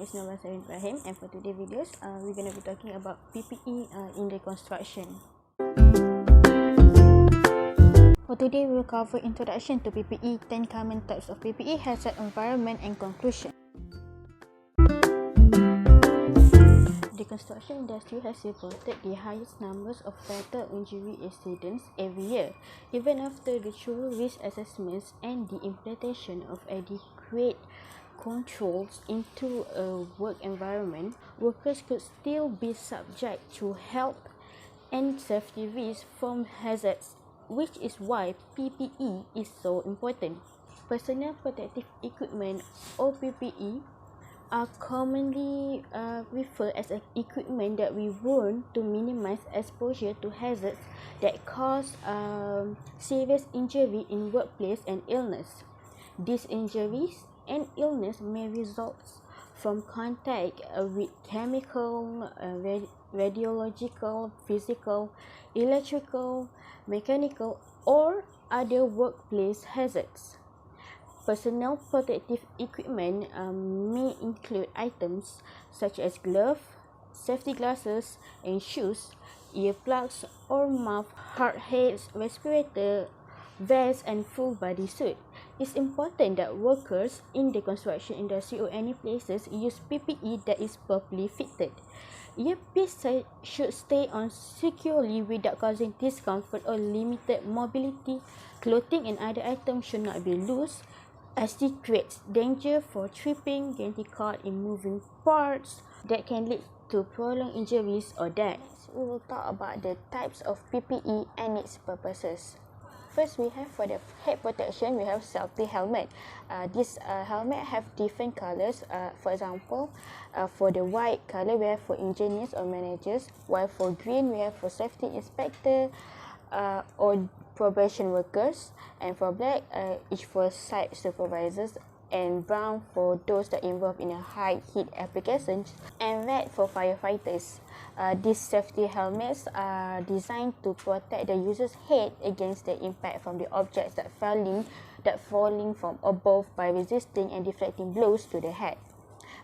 is Nova Ibrahim, and for today's videos, we're going to be talking about PPE in the construction. For today, we will cover introduction to PPE, 10 common types of PPE, hazard environment, and conclusion. The construction industry has reported the highest numbers of fatal injury incidents every year. Even after the thorough risk assessments and the implementation of adequate controls into a work environment, workers could still be subject to health and safety risks from hazards, which is why PPE is so important. Personal protective equipment, or PPE, are commonly referred as equipment that we wear to minimize exposure to hazards that cause serious injury in workplace and illness. These injuries and illness may result from contact with chemical, radiological, physical, electrical, mechanical, or other workplace hazards. Personal protective equipment may include items such as gloves, safety glasses and shoes, earplugs or mouth, hard hats, respirator, vest and full body suit. It's important that workers in the construction industry or any places use PPE that is properly fitted. Earpieces should stay on securely without causing discomfort or limited mobility. Clothing and other items should not be loose, as it creates danger for tripping, getting caught in moving parts that can lead to prolonged injuries or death. We will talk about the types of PPE and its purposes. First, we have for the head protection, we have safety helmet. This helmet have different colors. For example, for the white color, we have for engineers or managers, while for green, we have for safety inspector or probation workers, and for black, each for site supervisors, and brown for those that involved in a high heat applications, and red for firefighters. These safety helmets are designed to protect the user's head against the impact from the objects that falling from above by resisting and deflecting blows to the head.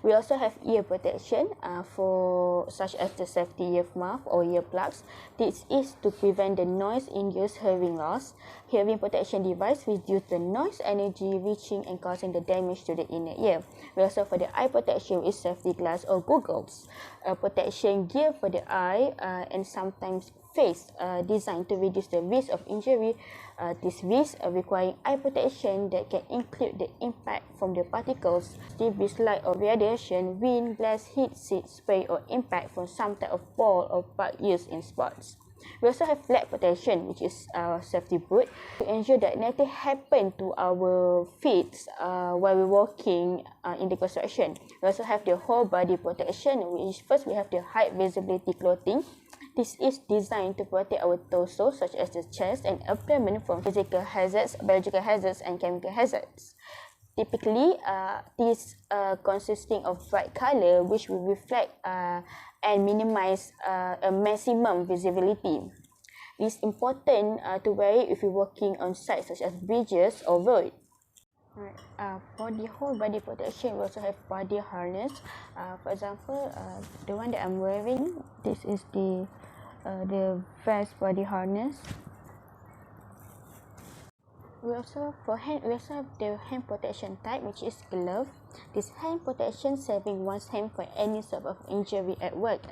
We also have ear protection for such as the safety earmuff or earplugs. This is to prevent the noise-induced hearing loss. Hearing protection device reduce the noise energy reaching and causing the damage to the inner ear. We also for the eye protection is safety glass or goggles, protection gear for the eye and sometimes face designed to reduce the risk of injury. This risk requiring eye protection that can include the impact from the particles, debris, light or radiation, wind, glass, heat, seat, spray or impact from some type of ball or part used in sports. We also have leg protection, which is our safety boot, to ensure that nothing happen to our feet while we're walking in the construction. We also have the whole body protection, which first we have the high visibility clothing. This is designed to protect our torso, such as the chest and abdomen, from physical hazards, biological hazards, and chemical hazards. Typically, this consisting of bright color, which will reflect and minimize a maximum visibility. It's important to wear it if you're working on sites such as bridges or road. Alright, for the whole body protection, we also have body harness. For example, the one that I'm wearing, this is the vest body harness. We also have the hand protection type, which is glove. This hand protection saving one's hand from any sort of injury at work.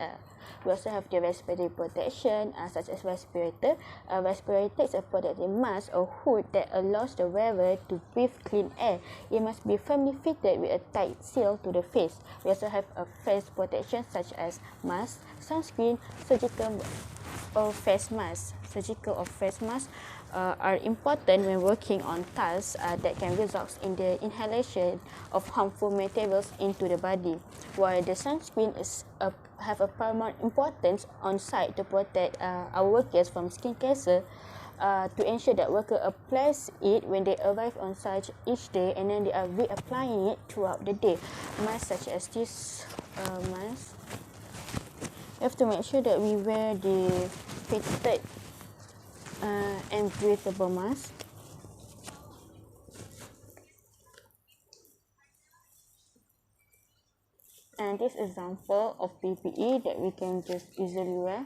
We also have the respiratory protection, such as respirator. Respirator is a protective mask or hood that allows the wearer to breathe clean air. It must be firmly fitted with a tight seal to the face. We also have a face protection, such as mask, sunscreen, surgical or face mask. Surgical or face masks are important when working on tasks that can result in the inhalation of harmful materials into the body, while the sunscreen have a paramount importance on site to protect our workers from skin cancer, to ensure that worker applies it when they arrive on site each day, and then they are reapplying it throughout the day. Masks such as this mask, we have to make sure that we wear the fitted and breathable mask. this example of PPE that we can just easily wear.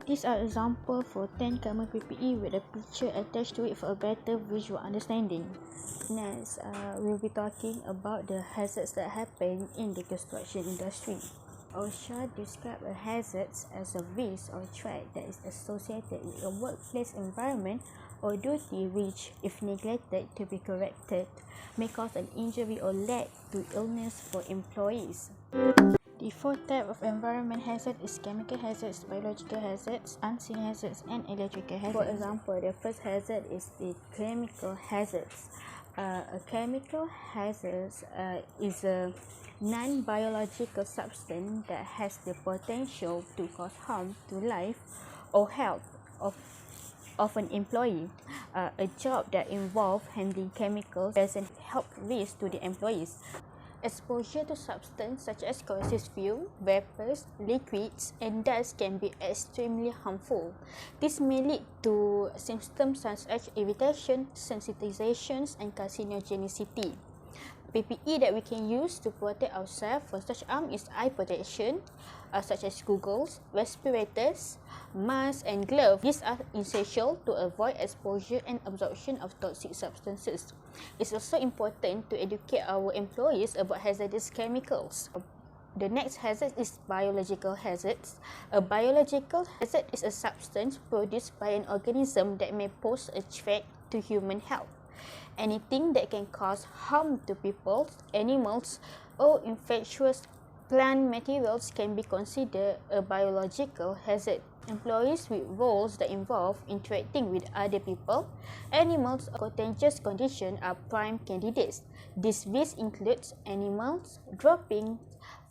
These are examples for 10 common PPE with a picture attached to it for a better visual understanding. Next, we'll be talking about the hazards that happen in the construction industry. OSHA describes a hazard as a risk or threat that is associated with a workplace environment or duty which, if neglected to be corrected, may cause an injury or lead to illness for employees. The fourth type of environment hazard is chemical hazards, biological hazards, unseen hazards, and electrical hazards. For example, the first hazard is the chemical hazards. A chemical hazard is a non-biological substance that has the potential to cause harm to life or health of an employee. A job that involves handling chemicals present health risks to the employees. Exposure to substances such as corrosive fuel, vapors, liquids, and dust can be extremely harmful. This may lead to symptoms such as irritation, sensitizations, and carcinogenicity. PPE that we can use to protect ourselves for such harm is eye protection, such as goggles, respirators, masks, and gloves. These are essential to avoid exposure and absorption of toxic substances. It's also important to educate our employees about hazardous chemicals. The next hazard is biological hazards. A biological hazard is a substance produced by an organism that may pose a threat to human health. Anything that can cause harm to people, animals, or infectious plant materials can be considered a biological hazard. Employees with roles that involve interacting with other people, animals, or contagious conditions are prime candidates. This risk includes animals, droppings,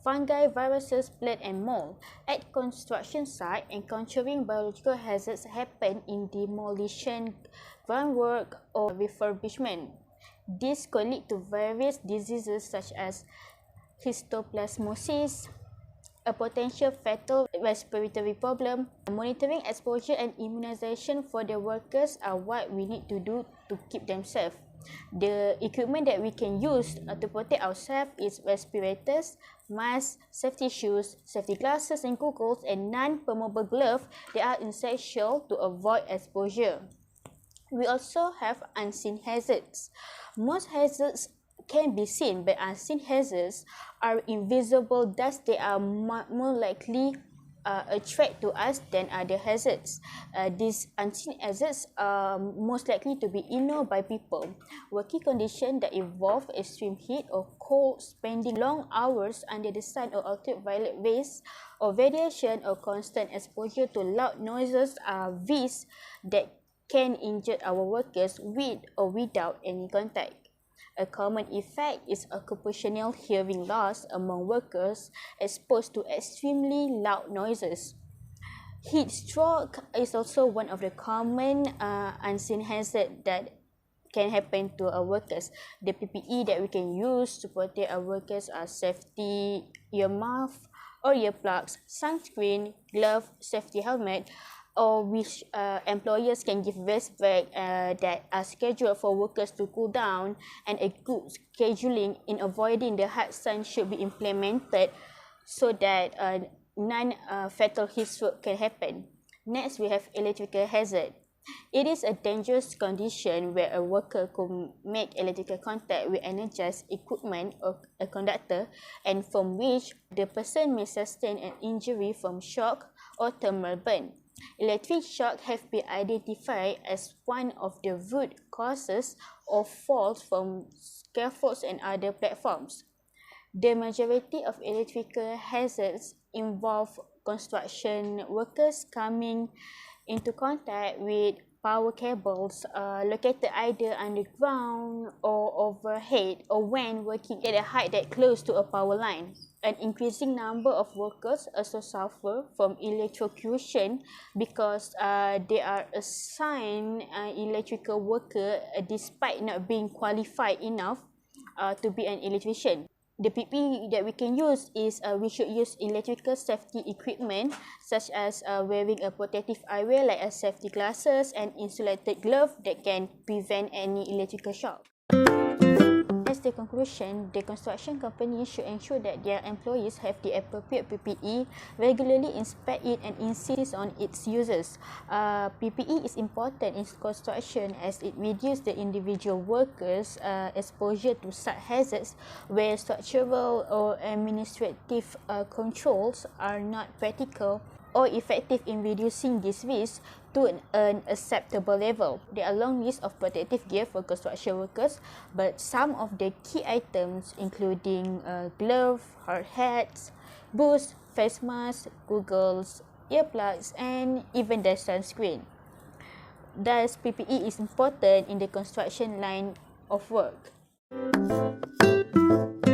fungi, viruses, blood, and mold. At construction site, encountering biological hazards happen in demolition, groundwork, or refurbishment. This could lead to various diseases such as histoplasmosis, a potential fatal respiratory problem. Monitoring exposure and immunization for the workers are what we need to do to keep them safe. The equipment that we can use to protect ourselves is respirators, masks, safety shoes, safety glasses and goggles, and non-permeable gloves that are essential to avoid exposure. We also have unseen hazards. Most hazards can be seen, but unseen hazards are invisible, thus they are more likely a threat to us than other hazards. These unseen hazards are most likely to be ignored by people. Working conditions that involve extreme heat or cold, spending long hours under the sun or ultraviolet rays, or radiation, or constant exposure to loud noises are risks that can injure our workers with or without any contact. A common effect is occupational hearing loss among workers exposed to extremely loud noises. Heat stroke is also one of the common unseen hazards that can happen to our workers. The PPE that we can use to protect our workers are safety earmuff or earplugs, sunscreen, glove, safety helmet, or which employers can give rest break that are scheduled for workers to cool down, and a good scheduling in avoiding the hard sun should be implemented so that non-fatal heat stroke can happen. Next, we have electrical hazard. It is a dangerous condition where a worker could make electrical contact with energized equipment or a conductor, and from which the person may sustain an injury from shock or thermal burn. Electric shock have been identified as one of the root causes of falls from scaffolds and other platforms. The majority of electrical hazards involve construction workers coming into contact with power cables located either underground or overhead, or when working at a height that close to a power line. An increasing number of workers also suffer from electrocution because they are assigned electrical worker despite not being qualified enough to be an electrician. The PPE that we can use is we should use electrical safety equipment such as wearing a protective eyewear like a safety glasses and insulated glove that can prevent any electrical shock. As as the conclusion, the construction company should ensure that their employees have the appropriate PPE, regularly inspect it and insist on its uses. PPE is important in construction as it reduces the individual workers' exposure to such hazards where structural or administrative controls are not practical or effective in reducing this risk to an acceptable level. There are a long list of protective gear for construction workers, but some of the key items including gloves, hard hats, boots, face masks, goggles, earplugs, and even the sunscreen. Thus, PPE is important in the construction line of work.